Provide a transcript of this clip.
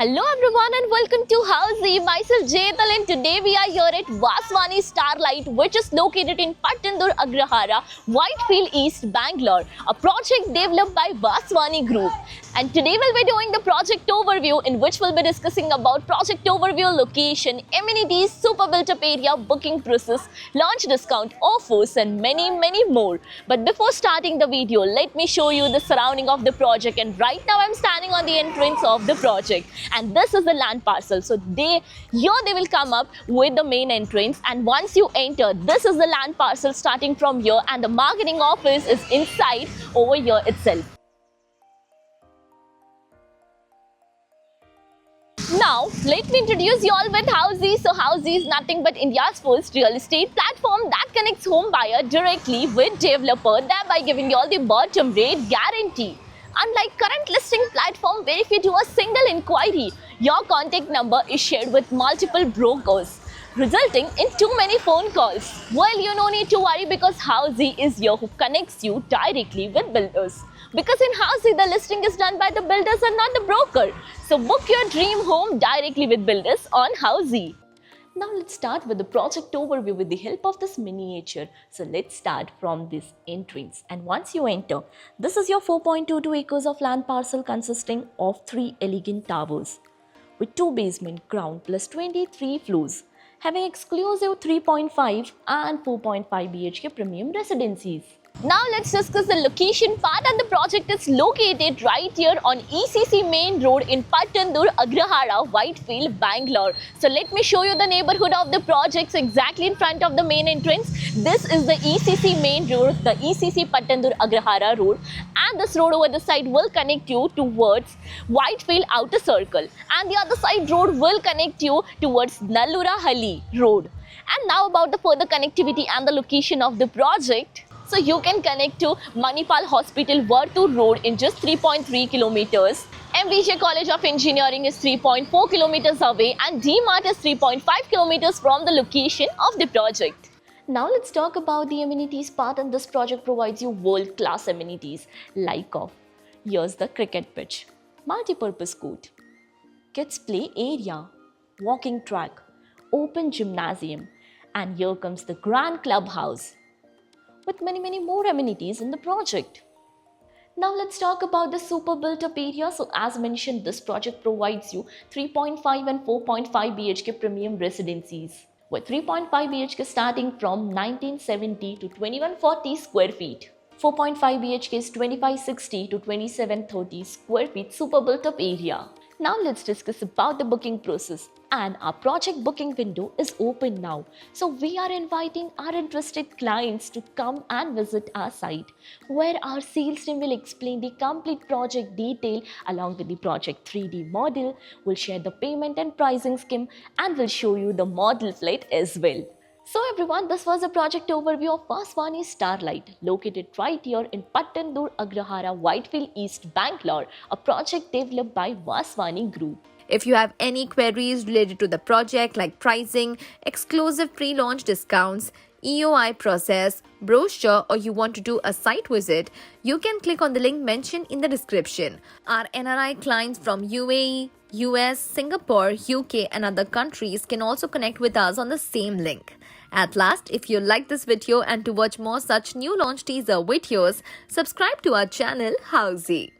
Hello everyone and welcome to Housey. Myself Jetal and today we are here at Vaswani Starlight, which is located in Pattandur Agrahara, Whitefield East, Bangalore, a project developed by Vaswani Group. And today we'll be doing the project overview, in which we'll be discussing about project overview, location, amenities, super built up area, booking process, launch discount, offers and many more. But before starting the video, let me show you the surrounding of the project. And right now I'm standing on the entrance of the project. And this is the land parcel. So they will come up with the main entrance, and once you enter, this is the land parcel starting from here, and the marketing office is inside over here itself. Now, let me introduce you all with Housey. So Housey is nothing but India's first real estate platform that connects home buyer directly with developer, thereby giving you all the bottom rate guarantee. Unlike current listing platform where if you do a single inquiry, your contact number is shared with multiple brokers, resulting in too many phone calls. Well, you no need to worry, because Housey is here who connects you directly with builders. Because in Housey, the listing is done by the builders and not the broker. So book your dream home directly with builders on Housey. Now let's start with the project overview with the help of this miniature. So let's start from this entrance, and once you enter, this is your 4.22 acres of land parcel consisting of 3 elegant towers with 2 basement, ground plus 23 floors, having exclusive 3.5 and 4.5 BHK premium residencies. Now let's discuss the location part, and the project is located right here on ECC main road in Pattandur Agrahara, Whitefield, Bangalore. So let me show you the neighborhood of the projects exactly in front of the main entrance. This is the ECC main road, the ECC Pattandur Agrahara road, and this road over the side will connect you towards Whitefield outer circle, and the other side road will connect you towards Nallura Halli road. And now about the further connectivity and the location of the project. So you can connect to Manipal Hospital Vartur Road in just 3.3 kilometers. MVJ College of Engineering is 3.4 kilometers away, and DMART is 3.5 kilometers from the location of the project. Now let's talk about the amenities part, and this project provides you world-class amenities like here's the cricket pitch, multi-purpose court, kids play area, walking track, open gymnasium, and here comes the grand clubhouse, with many more amenities in the project. Now let's talk about the super built up area. So as mentioned, this project provides you 3.5 and 4.5 BHK premium residencies, with 3.5 BHK starting from 1970 to 2140 square feet. 4.5 BHK is 2560 to 2730 square feet super built up area. Now let's discuss about the booking process, and our project booking window is open now. So we are inviting our interested clients to come and visit our site, where our sales team will explain the complete project detail along with the project 3D model, will share the payment and pricing scheme, and will show you the model flat as well. So everyone, this was a project overview of Vaswani Starlight, located right here in Pattandur Agrahara, Whitefield East, Bangalore, a project developed by Vaswani Group. If you have any queries related to the project like pricing, exclusive pre-launch discounts, EOI process, brochure, or you want to do a site visit, you can click on the link mentioned in the description. Our NRI clients from UAE, US, Singapore, UK and other countries can also connect with us on the same link. At last, if you like this video and to watch more such new launch teaser videos, subscribe to our channel Housey.